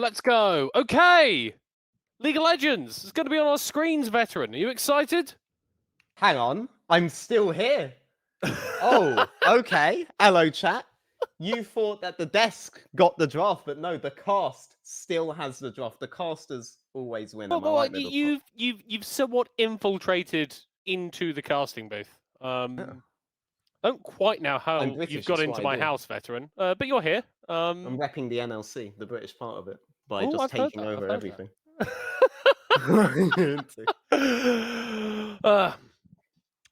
let's go. Okay. League of Legends is going to be on our screens, Veteran. Are you excited? Hang on, I'm still here. Oh, okay. Hello, chat. You thought that the desk got the draft, but no, the cast still has the draft. The casters always win. Am I right, Middleton? You've somewhat infiltrated into the casting booth. I don't quite know how I'm you've British, got that's into what I my do. house, Veteran. But you're here. I'm repping the NLC, the British part of it, by Oh, just I've heard taking that. I've over heard everything. that.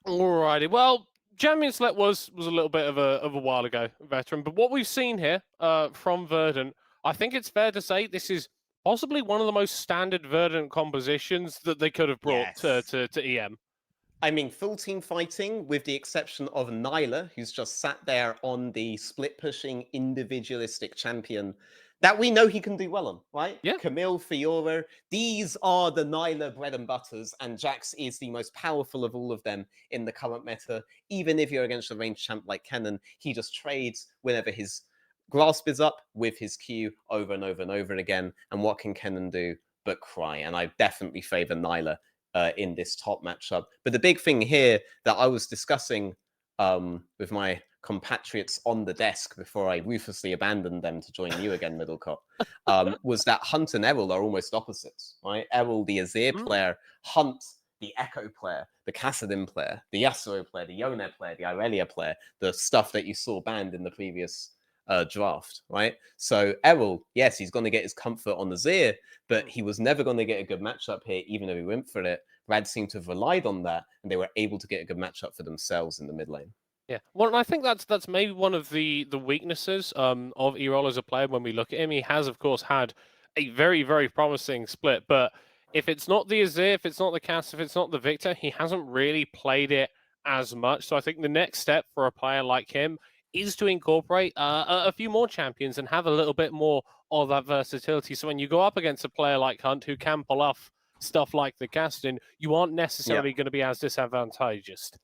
Alrighty. Well, Champion Select was a little bit of a while ago, Veteran. But what we've seen here from Verdant, I think it's fair to say this is possibly one of the most standard Verdant compositions that they could have brought to EM. I mean, full team fighting, with the exception of Nyla, who's just sat there on the split-pushing individualistic champion that we know he can do well on, right? Yeah. Camille, Fiora, these are the Nyla bread and butters, and Jax is the most powerful of all of them in the current meta. Even if you're against a ranged champ like Kennen, he just trades whenever his grasp is up with his Q over and over and over again. And what can Kennen do but cry? And I definitely favor Nyla in this top matchup. But the big thing here that I was discussing with my compatriots on the desk before I ruthlessly abandoned them to join you again, Middlecott, was that Hunt and Errol are almost opposites, right? Errol, the Azir player, Hunt, the Echo player, the Kassadin player, the Yasuo player, the Yone player, the Irelia player, the stuff that you saw banned in the previous draft, right? So Errol, yes, he's going to get his comfort on the Azir, but he was never going to get a good matchup here, even though he went for it. Rad seemed to have relied on that, and they were able to get a good matchup for themselves in the mid lane. Yeah, well, I think that's maybe one of the weaknesses of Erol as a player. When we look at him, he has, of course, had a very, very promising split. But if it's not the Azir, if it's not the Cass, if it's not the Victor, he hasn't really played it as much. So I think the next step for a player like him is to incorporate a few more champions and have a little bit more of that versatility. So when you go up against a player like Hunt who can pull off stuff like the Castin, you aren't necessarily going to be as disadvantaged.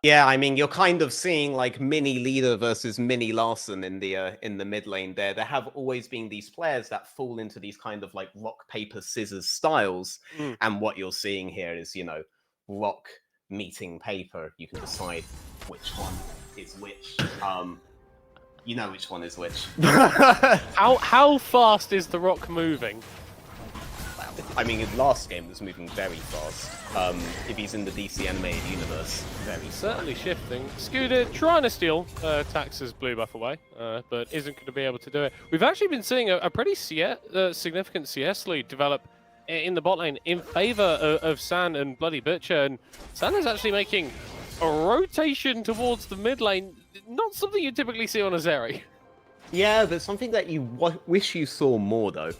Yeah, I mean, you're kind of seeing like mini leader versus mini Larson in the mid lane there. There have always been these players that fall into these kind of like rock, paper, scissors styles. And what you're seeing here is, you know, rock meeting paper. You can decide which one is which. You know which one is which. How fast is the rock moving? I mean, his last game was moving very fast. If he's in the DC animated universe, very certainly shifting. Scooter trying to steal Tax's blue buff away, but isn't going to be able to do it. We've actually been seeing a pretty significant CS lead develop in the bot lane in favor of San and Bloody Butcher, and San is actually making a rotation towards the mid lane. Not something you typically see on a Zeri. Yeah, but something that you wish you saw more, though.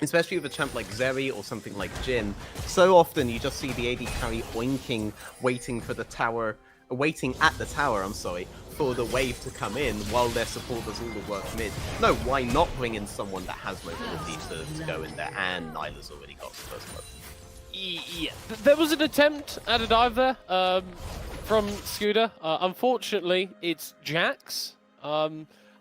Especially with a champ like Zeri or something like Jhin. So often you just see the AD carry oinking, waiting at the tower, for the wave to come in while their support does all the work mid. No, why not bring in someone that has mobility to go in there? And Nyla's already got the first blood. Yeah, there was an attempt at a dive there from Scooter. Unfortunately, it's Jax.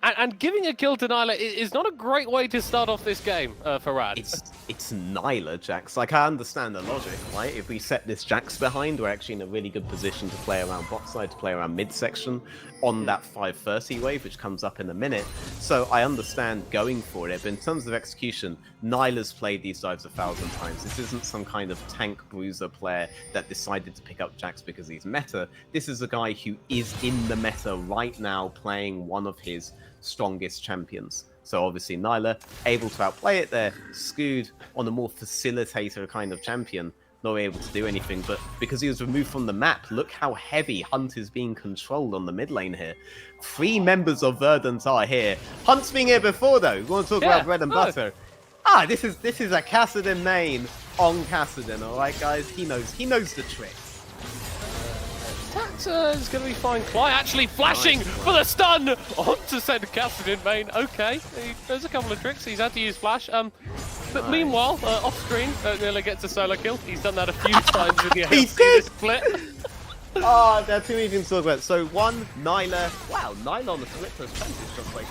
And giving a kill to Nyla is not a great way to start off this game for Rad. It's Nyla, Jax. Like, I understand the logic, right? If we set this Jax behind, we're actually in a really good position to play around bot side, to play around midsection on that 530 wave, which comes up in a minute. So I understand going for it, but in terms of execution, Nyla's played these dives 1,000 times. This isn't some kind of tank bruiser player that decided to pick up Jax because he's meta. This is a guy who is in the meta right now playing one of his strongest champions. So obviously Nyla able to outplay it there. Scood on a more facilitator kind of champion, not able to do anything, but because he was removed from the map, look how heavy Hunt is being controlled on the mid lane here. 3 members of Verdant are here. Hunt's been here before though. We want to talk about bread and butter. This is a Kassadin main on Kassadin, alright guys? He knows the trick. Tax is going to be fine. Cly actually flashing for the stun onto said Kassadin main. Okay, there's a couple of tricks. He's had to use flash. But meanwhile, off screen, Nilla gets a solo kill. He's done that a few times with the AFC split. There are too many things to talk about. So one, Nyla. Wow, Nyla on the split first is just like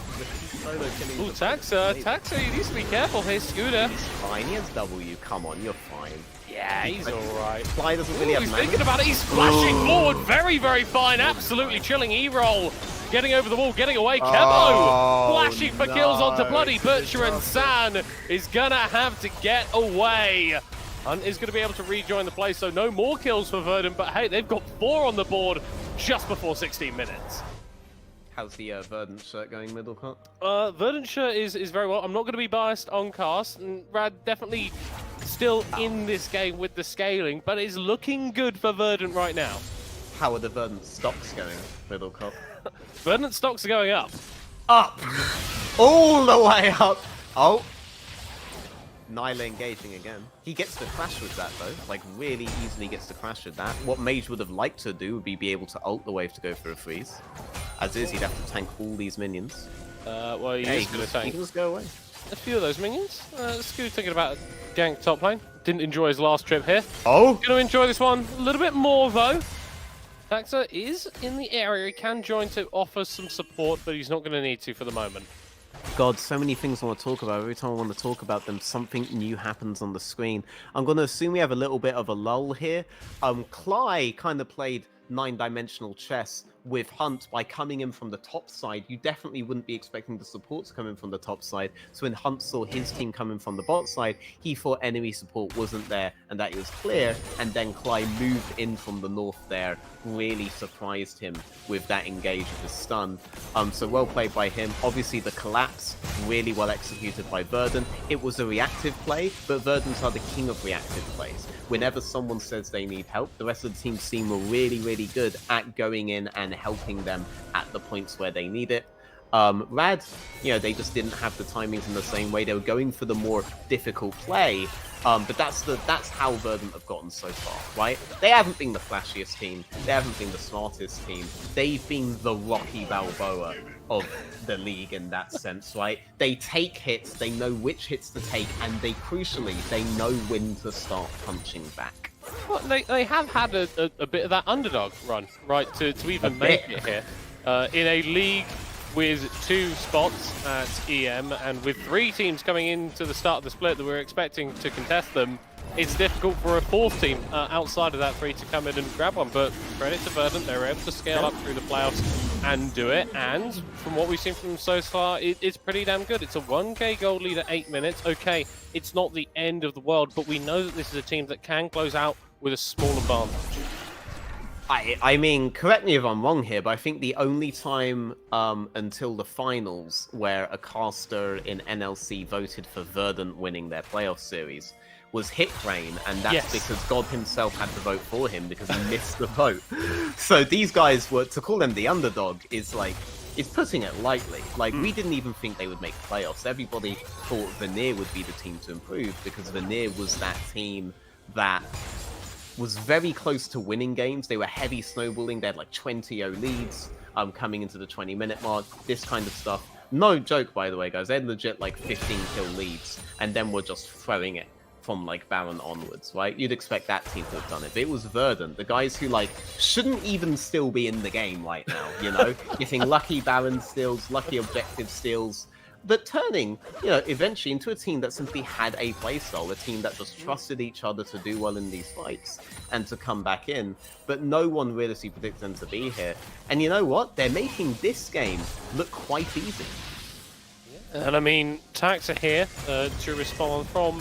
solo killing. Ooh, Taxa, you need to be careful here, Scooter. He's fine. He has W. Come on, you're fine. Yeah, he's alright. Fly doesn't really have He's mana. thinking about it. He's flashing forward. Very, very fine. Absolutely chilling E-roll. Getting over the wall, getting away. Kemo flashing for kills onto Bloody Butcher, and San is gonna have to get away. Hunt is gonna be able to rejoin the play, so no more kills for Verdant, but hey, they've got 4 on the board just before 16 minutes. How's the Verdant shirt going, middle cut? Verdant shirt is very well. I'm not going to be biased on cast, and Rad definitely still in this game with the scaling, but it's looking good for Verdant right now. How are the Verdant stocks going, middle cut? Verdant stocks are going up. Up! All the way up! Oh! Nyla engaging again. He gets to crash with that though, like really easily gets to crash with that. What Mage would have liked to do would be able to ult the wave to go for a freeze. As is, he'd have to tank all these minions. Well, he is going to tank He can just go away. a few of those minions. Scoo thinking about gank top lane. Didn't enjoy his last trip here. Oh! Going to enjoy this one a little bit more though. Taxa is in the area. He can join to offer some support, but he's not going to need to for the moment. God, so many things I want to talk about. Every time I want to talk about them, something new happens on the screen. I'm going to assume we have a little bit of a lull here. Cly kind of played 9-dimensional chess with Hunt by coming in from the top side. You definitely wouldn't be expecting the support to come in from the top side. So when Hunt saw his team coming from the bot side, he thought enemy support wasn't there and that it was clear. And then Cly moved in from the north there, really surprised him with that engage with the stun. So well played by him. Obviously the collapse, really well executed by Verdant. It was a reactive play, but Verdant are the king of reactive plays. Whenever someone says they need help, the rest of the team seem really, really good at going in and helping them at the points where they need it. Rad, they just didn't have the timings in the same way. They were going for the more difficult play, but that's how Verdant have gotten so far, right? They haven't been the flashiest team. They haven't been the smartest team. They've been the Rocky Balboa of the league in that sense, right? They take hits, they know which hits to take, and crucially, they know when to start punching back. Well, they have had a bit of that underdog run, right, to even make it here. In a league with 2 spots at EM and with 3 teams coming into the start of the split that we're expecting to contest them, it's difficult for a 4th team outside of that 3 to come in and grab one. But credit to Verdant, they were able to scale up through the playoffs and do it. And from what we've seen from them so far, it's pretty damn good. It's a 1k gold lead at 8 minutes. Okay, it's not the end of the world, but we know that this is a team that can close out with a small advantage. I mean, correct me if I'm wrong here, but I think the only time until the finals where a caster in NLC voted for Verdant winning their playoff series was Hitrain, and that's because God himself had to vote for him because he missed the vote. So these guys were, to call them the underdog is putting it lightly. Like, we didn't even think they would make playoffs. Everybody thought Veneer would be the team to improve because Veneer was that team that was very close to winning games. They were heavy snowballing. They had like 20-0 leads coming into the 20-minute mark, this kind of stuff. No joke, by the way, guys. They had legit like 15-kill leads, and then were just throwing it from like Baron onwards, right? You'd expect that team to have done it. But it was Verdant, the guys who shouldn't even still be in the game right now, Getting lucky Baron steals, lucky objective steals, but turning, eventually into a team that simply had a playstyle, a team that just trusted each other to do well in these fights and to come back in. But no one realistically predicted them to be here. And you know what? They're making this game look quite easy. And I mean, Taxa here to respond from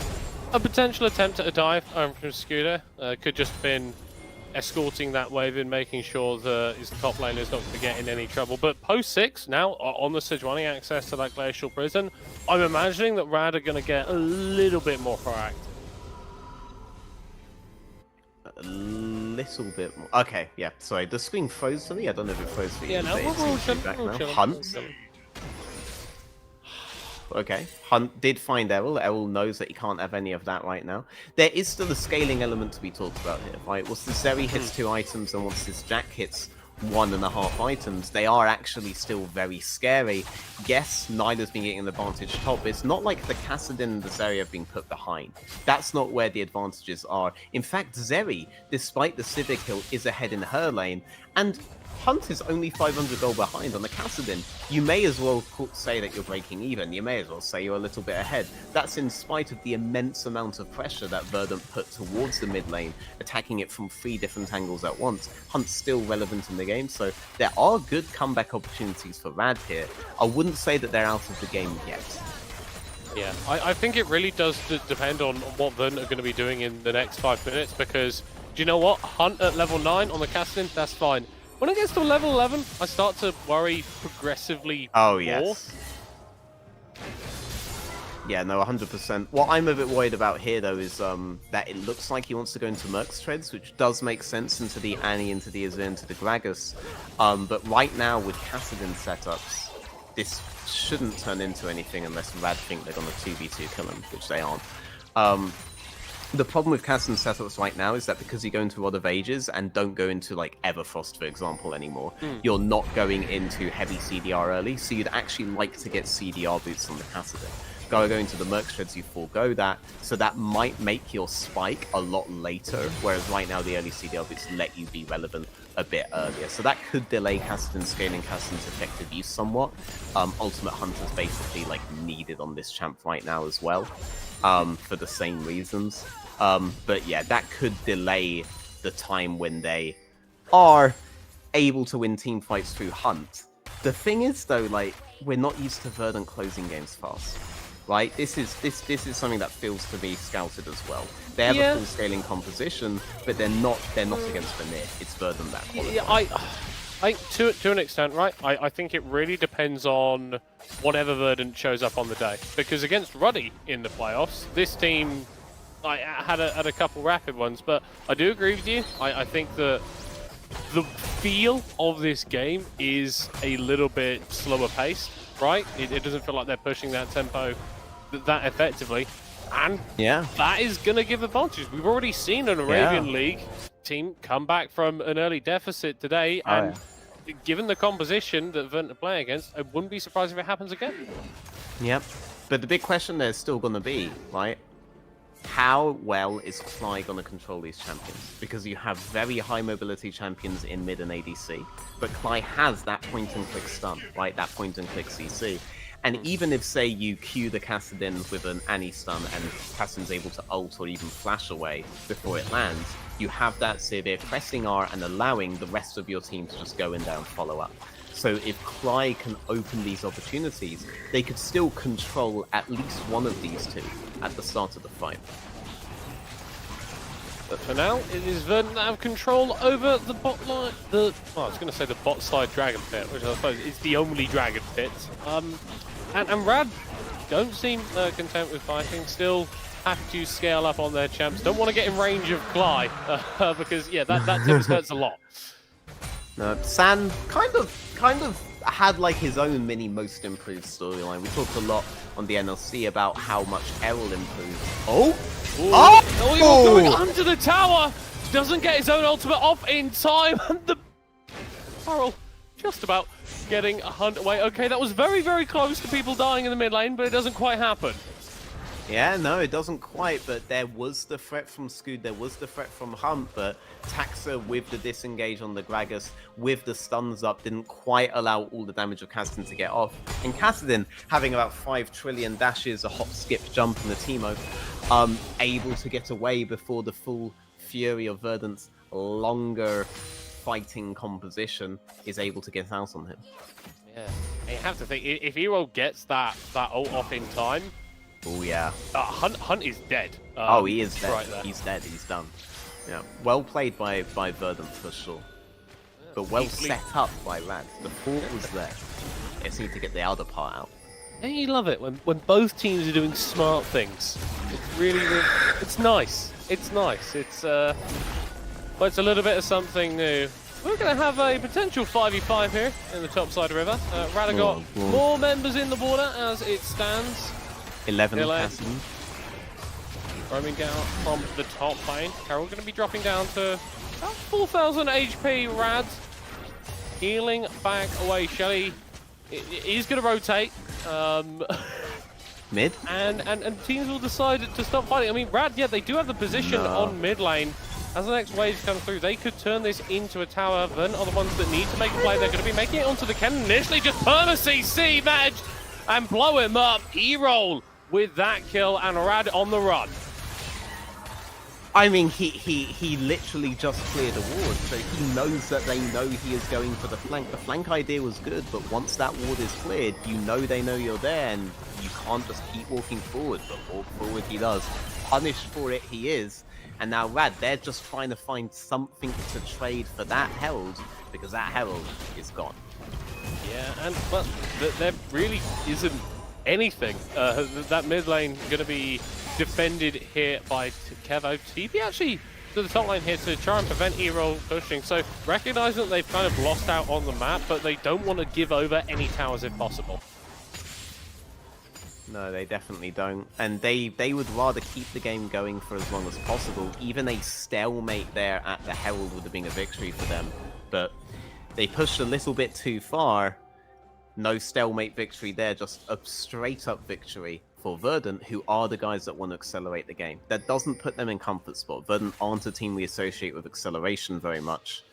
a potential attempt at a dive from Scooter. Could just have been escorting that wave and making sure that his top lane is not going to get in any trouble. But post 6 now on the Sejuani access to that glacial prison, I'm imagining that Rad are going to get a little bit more proactive. A little bit more. Okay, yeah. Sorry, the screen froze for me. I don't know if it froze for you. Yeah, no, we'll back now. Hunt. Okay, Hunt did find Errol. Errol knows that he can't have any of that right now. There is still a scaling element to be talked about here, right? Once the Zeri hits 2 items and once this Jack hits 1.5 items, they are actually still very scary. Yes, Nyla's been getting an advantage top. It's not like the Kassadin and the Zeri have been put behind. That's not where the advantages are. In fact, Zeri, despite the Civic hill, is ahead in her lane. And Hunt is only 500 gold behind on the Kassadin. You may as well say that you're breaking even. You may as well say you're a little bit ahead. That's in spite of the immense amount of pressure that Verdant put towards the mid lane, attacking it from 3 different angles at once. Hunt's still relevant in the game, so there are good comeback opportunities for Rad here. I wouldn't say that they're out of the game yet. Yeah, I think it really does depend on what Verdant are going to be doing in the next 5 minutes, because do you know what? Hunt at level 9 on the Kassadin, that's fine. When it gets to level 11, I start to worry progressively more. Yes. Yeah, no, 100%. What I'm a bit worried about here, though, is that it looks like he wants to go into Merc's Treads, which does make sense, into the Annie, into the Azir, into the Gragas. But right now, with Kassadin setups, this shouldn't turn into anything unless Rad think they're going to 2v2 kill him, which they aren't. The problem with Kassadin setups right now is that because you go into Rod of Ages and don't go into, like, Everfrost, for example, anymore, you're not going into heavy CDR early, so you'd actually like to get CDR boots on the Kassadin. Going to the Merc's Treads, you forego that, so that might make your spike a lot later, whereas right now the early CDR boots let you be relevant a bit earlier. So that could delay Kassadin scaling Kassadin's effective use somewhat. Ultimate Hunter's basically, like, needed on this champ right now as well, for the same reasons. But yeah, that could delay the time when they are able to win team fights through Hunt. The thing is, though, like, we're not used to Verdant closing games fast, right? This is something that feels to be scouted as well. They have a full scaling composition, but they're not against the mid. It's Verdant that qualifies. Yeah, I to an extent, right? I think it really depends on whatever Verdant shows up on the day, because against Ruddy in the playoffs, this team had a couple rapid ones, but I do agree with you. I think that the feel of this game is a little bit slower paced, right? It doesn't feel like they're pushing that tempo that effectively, and that is going to give advantages. We've already seen an Arabian League team come back from an early deficit today, and given the composition that Verdant are playing against, I wouldn't be surprised if it happens again. Yep, but the big question there's still going to be, right? How well is Cly going to control these champions? Because you have very high mobility champions in mid and ADC, but Cly has that point and click stun, right? That point and click CC. And even if, say, you queue the Kassadin with an Annie stun and Kassadin's able to ult or even flash away before it lands, you have that severe pressing R and allowing the rest of your team to just go in there and follow up. So if Cly can open these opportunities, they could still control at least one of these two at the start of the fight. But for now, it is Verdant that have control over the bot line. I was going to say the bot side Dragon Pit, which I suppose is the only Dragon Pit. And Rad don't seem content with fighting. Still happy to scale up on their champs. Don't want to get in range of Cly because that tip hurts a lot. San kind of had like his own mini most improved storyline. We talked a lot on the NLC about how much Errol improved. He was going under the tower. Doesn't get his own ultimate off in time, and the Errol just about getting a hunt away. Okay, that was very, very close to people dying in the mid lane, but it doesn't quite happen. Yeah, no, it doesn't quite, but there was the threat from Scoot, there was the threat from Hunt, but Taxa with the disengage on the Gragas, with the stuns up, didn't quite allow all the damage of Kassadin to get off. And Kassadin, having about 5 trillion dashes, a hop, skip, jump, and a Teemo, able to get away before the full fury of Verdant's longer fighting composition is able to get out on him. Yeah, and you have to think, if Hero gets that ult off in time, oh yeah. Hunt is dead. He is dead. Right, he's dead. He's done. Yeah, well played by Verdant for sure. But well set up by Rad. The fort was there. They just need to get the other part out. Yeah, you love it when both teams are doing smart things. It's really it's nice. It's nice. It's a little bit of something new. We're going to have a potential 5v5 here in the top side of River. Rad have got more members in the border as it stands. 11 Kassadin. Roaming down from the top lane. Carol going to be dropping down to about 4,000 HP. Rad healing back away. Shelly is going to rotate. Mid? And teams will decide to stop fighting. I mean, Rad, they do have the position on mid lane. As the next wave comes through, they could turn this into a tower. Verdant are the ones that need to make a play. They're going to be making it onto the cannon initially. Just perma CC managed and blow him up. E-roll with that kill and Rad on the run. I mean, he literally just cleared a ward, so he knows that they know he is going for the flank. The flank idea was good, but once that ward is cleared, you know they know you're there, and you can't just keep walking forward, but walk forward he does. Punished for it he is, and now Rad, they're just trying to find something to trade for that Herald, because that Herald is gone. Yeah, and but there really isn't anything. That mid lane going to be defended here by Kevo. TP actually to the top lane here to try and prevent E-roll pushing. So recognizing that they've kind of lost out on the map, but they don't want to give over any towers if possible. No, they definitely don't. And they would rather keep the game going for as long as possible. Even a stalemate there at the Herald would have been a victory for them. But they pushed a little bit too far. No stalemate victory there, just a straight up victory for Verdant, who are the guys that want to accelerate the game. That doesn't put them in comfort spot. Verdant aren't a team we associate with acceleration very much.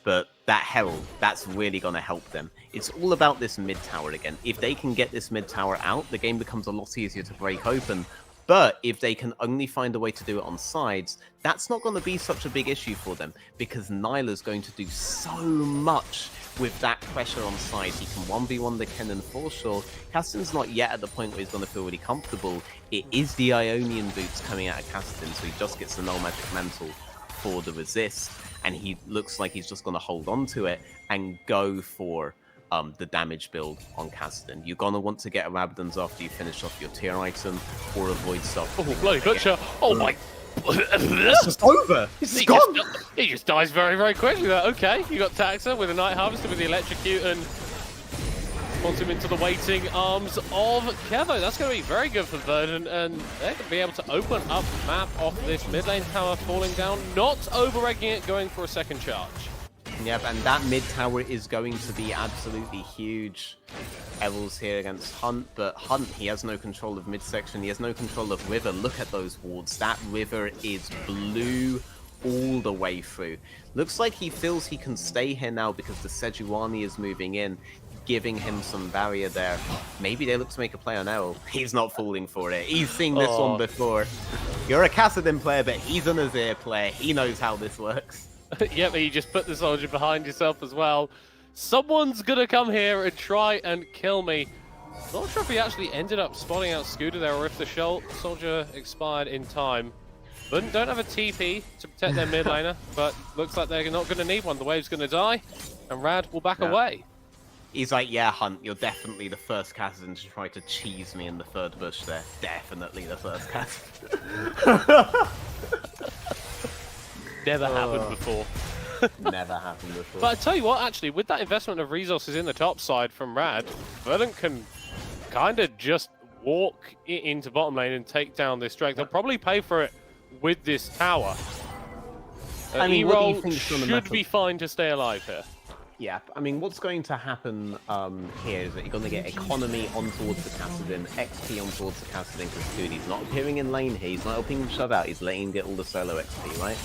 But that Herald, that's really going to help them. It's all about this mid tower again. If they can get this mid tower out, the game becomes a lot easier to break open. But if they can only find a way to do it on sides, that's not going to be such a big issue for them, because Nyla's going to do so much with that pressure on side. He can 1v1 the Kennen for sure. Kassadin's not yet at the point where he's going to feel really comfortable. It is the Ionian boots coming out of Kassadin, so he just gets the null magic mantle for the resist, and he looks like he's just going to hold on to it and go for the damage build on Kassadin. You're going to want to get a Rabadon's after you finish off your tier item, or avoid stuff. Oh, bloody butcher! Oh my! It's just over! It's gone! He just dies very, very quickly. Okay, you got Taxa with a Night Harvester with the Electrocute and wants him into the waiting arms of Kevo. That's going to be very good for Verdant, and they're going to be able to open up the map off this mid lane tower falling down, not over-egging it, going for a second charge. Yep, and that mid tower is going to be absolutely huge. Evils here against Hunt, but Hunt, he has no control of midsection, he has no control of river. Look at those wards. That river is blue all the way through. Looks like he feels he can stay here now because the Sejuani is moving in, giving him some barrier there. Maybe they look to make a play on Errol. He's not falling for it. He's seen this one before. You're a Kassadin player, but he's an Azir player. He knows how this works. Yeah, but you just put the soldier behind yourself as well. Someone's gonna come here and try and kill me. Not sure if he actually ended up spotting out Scooter there, or if the soldier expired in time. But don't have a TP to protect their mid laner, but looks like they're not gonna need one. The wave's gonna die, and Rad will back away. He's like, yeah, Hunt, you're definitely the first Kassadin to try to cheese me in the third bush there. Definitely the first Kassadin. Never happened before. Never happened before. But I tell you what, actually, with that investment of resources in the top side from Rad, Verdant can kind of just walk into bottom lane and take down this Drake. They'll probably pay for it with this tower. I mean, what do you think should be fine to stay alive here. Yeah, I mean, what's going to happen here is that you're going to get economy on towards the Kassadin, XP on towards the Kassadin, because dude, he's not appearing in lane here, he's not helping him shove out, he's letting him get all the solo XP, right?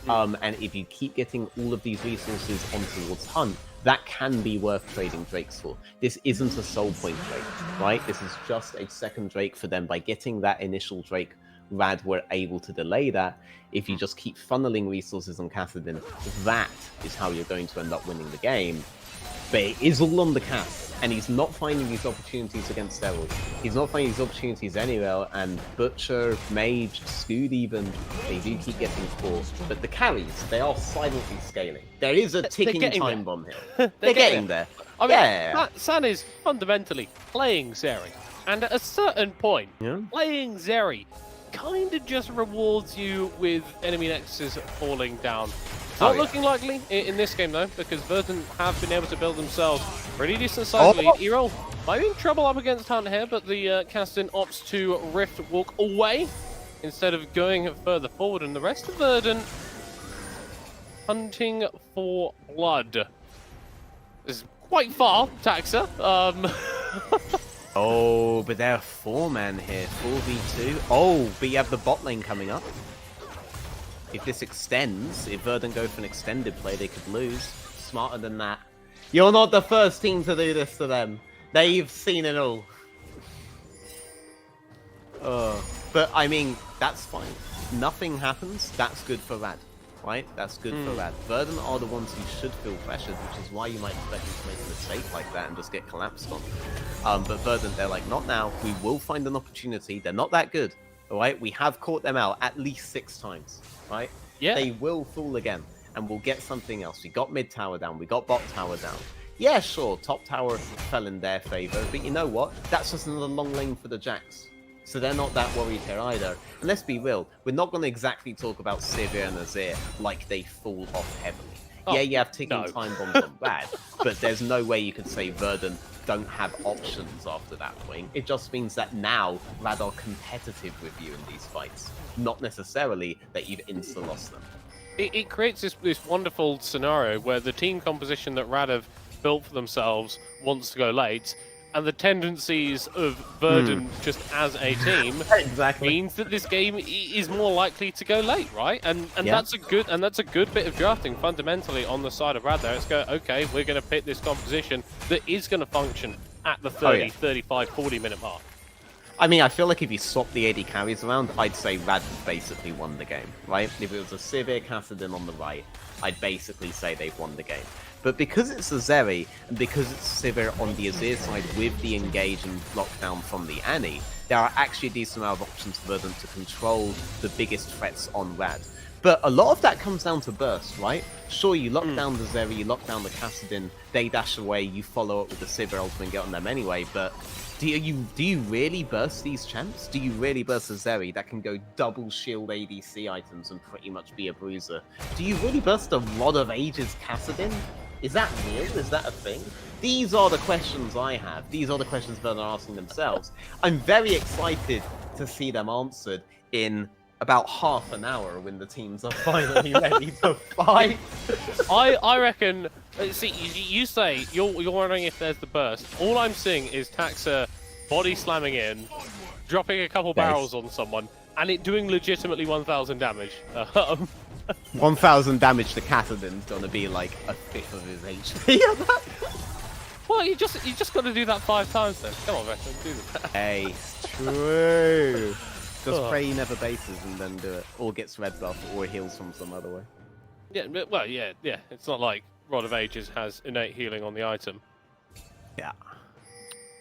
And if you keep getting all of these resources on towards Hunt, that can be worth trading Drakes for. This isn't a soul point Drake, right? This is just a second Drake for them. By getting that initial Drake, Rad were able to delay that. If you just keep funneling resources on Kassadin, that is how you're going to end up winning the game. But it is all on the Cass, and he's not finding these opportunities against Errol. He's not finding these opportunities anywhere, and Butcher, Mage, Scoot even, they do keep getting caught. But the carries, they are silently scaling. There is a ticking time bomb here. They're getting there. I mean, San is fundamentally playing Zeri, and at a certain point, playing Zeri kind of just rewards you with enemy nexuses falling down. Not looking likely in this game though, because Verdant have been able to build themselves pretty decent size lead. E-roll might be in trouble up against Hunt here, but the Kassadin opts to Rift walk away instead of going further forward, and the rest of Verdant hunting for blood. This is quite far, Taxa. Oh, but they're a 4-man here, 4v2. Oh, but you have the bot lane coming up. If this extends, if Verdant go for an extended play, they could lose. Smarter than that. You're not the first team to do this to them. They've seen it all. But, I mean, that's fine. Nothing happens. That's good for Rad. Right? That's good for Rad. Verdant are the ones who should feel pressured, which is why you might expect them to make a mistake like that and just get collapsed on. But Verdant, they're like, not now. We will find an opportunity. They're not that good. Alright? We have caught them out at least 6 times. Right? Yeah. They will fall again. And we'll get something else. We got mid tower down. We got bot tower down. Yeah, sure. Top tower fell in their favor. But you know what? That's just another long lane for the Jacks. So they're not that worried here either. And let's be real, we're not going to exactly talk about Sivir and Azir like they fall off heavily. Oh, yeah, you have ticking time bombs on Rad, but there's no way you could say Verdant don't have options after that point. It just means that now Rad are competitive with you in these fights, not necessarily that you've insta-lost them. It creates this wonderful scenario where the team composition that Rad have built for themselves wants to go late, and the tendencies of Verdant just as a team means that this game is more likely to go late, right? And that's a good bit of drafting fundamentally on the side of Rad there. It's go, okay, we're going to pick this composition that is going to function at the 30, 35, 40 minute mark. I mean, I feel like if you swap the AD carries around, I'd say Rad basically won the game, right? If it was a Sivir Kassadin on the right, I'd basically say they've won the game. But because it's a Zeri, and because it's Sivir on the Azir side with the engage and lockdown from the Annie, there are actually a decent amount of options for them to control the biggest threats on Rad. But a lot of that comes down to burst, right? Sure, you lock down the Zeri, you lock down the Kassadin, they dash away, you follow up with the Sivir ultimate and get on them anyway, but do you really burst these champs? Do you really burst a Zeri that can go double shield ADC items and pretty much be a bruiser? Do you really burst a Rod of Ages Kassadin? Is that real? Is that a thing? These are the questions I have. These are the questions that are asking themselves. I'm very excited to see them answered in about half an hour when the teams are finally ready to fight. I reckon. See, you say you're wondering if there's the burst. All I'm seeing is Taxa body slamming in, dropping a couple barrels on someone, and it doing legitimately 1,000 damage. 1,000 damage to Kassadin's gonna be like a fifth of his HP. Well, you just got to do that 5 times then. Come on, veteran, do that. Hey, it's true. Just pray he never bases and then do it, or gets red buff, or heals from some other way. Yeah, well, yeah. It's not like Rod of Ages has innate healing on the item. Yeah.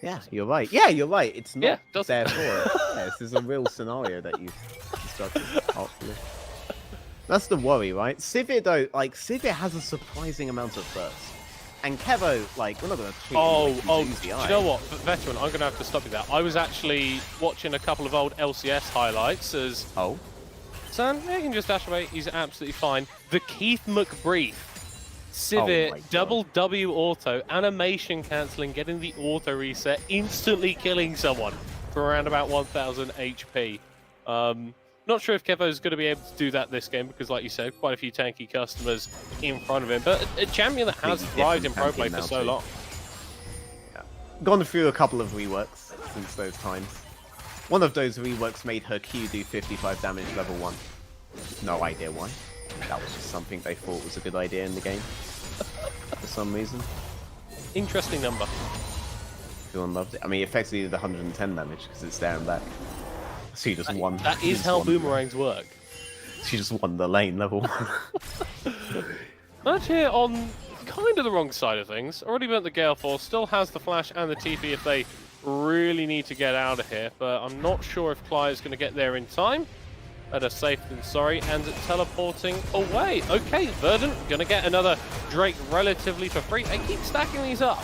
Yeah, you're right. Yeah, you're right. It's not yeah, there for it. Yeah, this is a real scenario that you constructed, hopefully. That's the worry, right? Sivir, though, like, Sivir has a surprising amount of burst. And Kevo, like, we're not going to treat him like he's do you know what? Veteran, I'm going to have to stop you there. I was actually watching a couple of old LCS highlights as... Son, he can just dash away. He's absolutely fine. The Keith McBrief. Sivir, double W auto, animation cancelling, getting the auto reset, instantly killing someone for around about 1,000 HP. Not sure if Kevo's going to be able to do that this game because, like you said, quite a few tanky customers in front of him. But a champion that has thrived in pro play for so long. Yeah. Gone through a couple of reworks since those times. One of those reworks made her Q do 55 damage level 1. No idea why. That was just something they thought was a good idea in the game. For some reason. Interesting number. Everyone loved it. I mean, effectively did 110 damage because it's there and back. She just won. That is how boomerangs work. She just won the lane level 1. Match here on kind of the wrong side of things. Already burnt the Gale Force, still has the flash and the TP if they really need to get out of here, but I'm not sure if Cly is going to get there in time. Better safe than sorry, and teleporting away. Okay, Verdant going to get another Drake relatively for free. They keep stacking these up.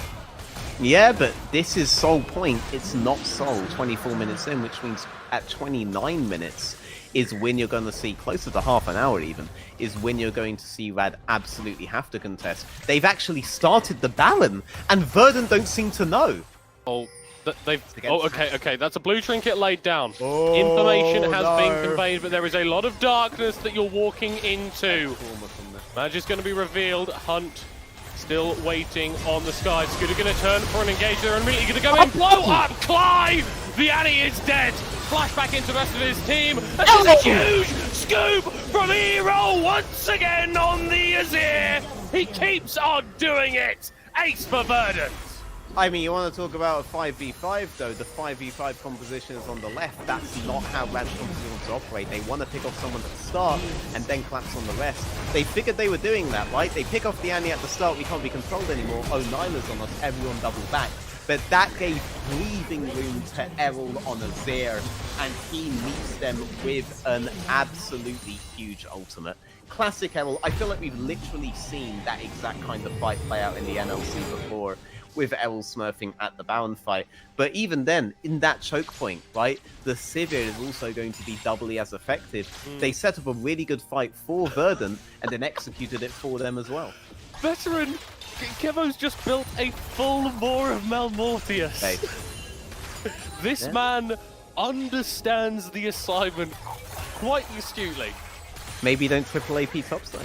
Yeah, but this is Soul Point. It's not Soul 24 minutes in, which means at 29 minutes is when you're going to see, closer to half an hour even, is when you're going to see Rad absolutely have to contest. They've actually started the Baron, and Verdant don't seem to know. Okay, that's a blue trinket laid down. Information has been conveyed, but there is a lot of darkness that you're walking into. Magic's going to be revealed. Hunt still waiting on the sky. Scooter going to turn for an engage there and immediately going to go in. Blow up Cly! The Annie is dead. Flashback into the rest of his team. And just a huge scoop from Hero once again on the Azir. He keeps on doing it. Ace for Verdant. I mean, you want to talk about a 5v5, though. The 5v5 composition is on the left. That's not how Rad's compositions operate. They want to pick off someone at the start and then collapse on the rest. They figured they were doing that, right? They pick off the Annie at the start. We can't be controlled anymore. Oh, Nyla's on us. Everyone double back. But that gave breathing room to Errol on Azir, and he meets them with an absolutely huge ultimate. Classic Errol. I feel like we've literally seen that exact kind of fight play out in the NLC before, with Errol smurfing at the Baron fight. But even then, in that choke point, right, the Sivir is also going to be doubly as effective. They set up a really good fight for Verdant, and then executed it for them as well. Veteran, Kevo's just built a full Maw of Malmortius. Hey. This man understands the assignment quite astutely. Maybe don't triple AP tops, though.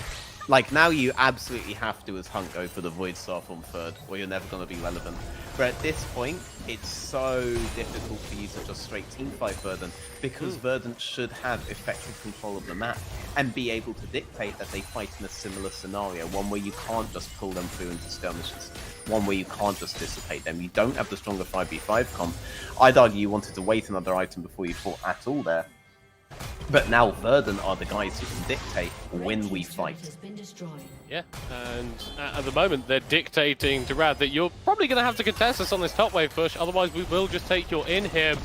Like, now you absolutely have to, as Hunt, go for the Void Staff on third, or you're never going to be relevant. But at this point, it's so difficult for you to just straight teamfight Verdant, because Verdant should have effective control of the map, and be able to dictate that they fight in a similar scenario, one where you can't just pull them through into skirmishes, one where you can't just dissipate them. You don't have the stronger 5v5 comp. I'd argue you wanted to wait another item before you fought at all there. But now Verdant are the guys who can dictate when we fight. Yeah, and at the moment they're dictating to Rad that you're probably going to have to contest us on this top wave push, otherwise we will just take your in here.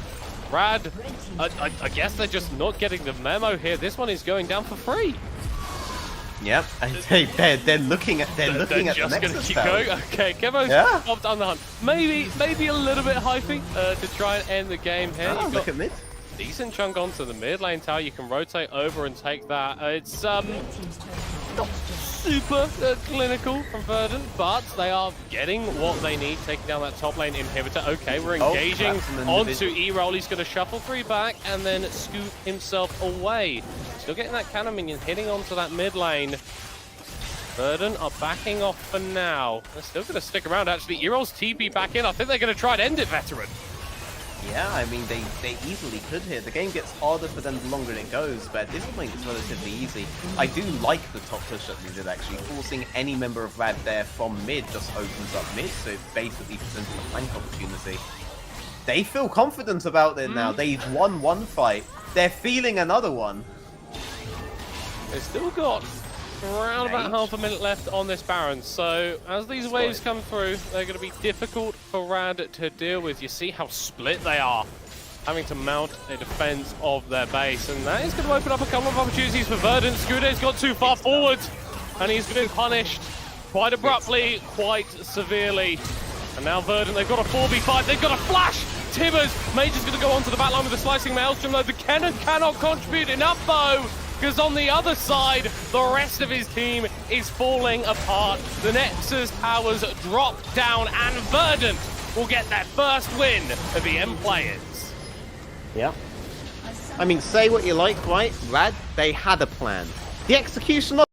Rad, I guess they're just not getting the memo here. This one is going down for free. Yep, they're looking at the just Nexus going to keep tower. going. Okay, Kevo's popped on the hunt. Maybe a little bit hypey to try and end the game here. Oh, look at mid. Decent chunk onto the mid lane tower. You can rotate over and take that. It's not super clinical from Verdant, but they are getting what they need, taking down that top lane inhibitor. Okay, we're engaging onto E-Roll. He's going to shuffle 3 back and then scoop himself away. Still getting that cannon minion hitting onto that mid lane. Verdant are backing off for now. They're still going to stick around, actually. E-Roll's TP back in. I think they're going to try and end it, Veteran. Yeah, I mean, they easily could here. The game gets harder for them the longer it goes, but at this point it's relatively easy. I do like the top push that they did, actually. Forcing any member of Rad there from mid just opens up mid, so it basically presents a flank opportunity. They feel confident about it now. They've won one fight. They're feeling another one. They've still got around about half a minute left on this Baron, so as these waves come through, they're going to be difficult for Rad to deal with. You see how split they are, having to mount a defense of their base, and that is going to open up a couple of opportunities for Verdant. Skude's got too far forward, and he's been punished quite abruptly, quite severely. And now Verdant, they've got a 4v5, they've got a flash! Tibbers, Major's going to go onto the back line with a slicing Maelstrom, though the cannon cannot contribute enough, though! Because on the other side, the rest of his team is falling apart. The Nexus towers drop down, and Verdant will get their first win of the M players. Yeah. I mean, say what you like, right? Rad, they had a plan. The execution of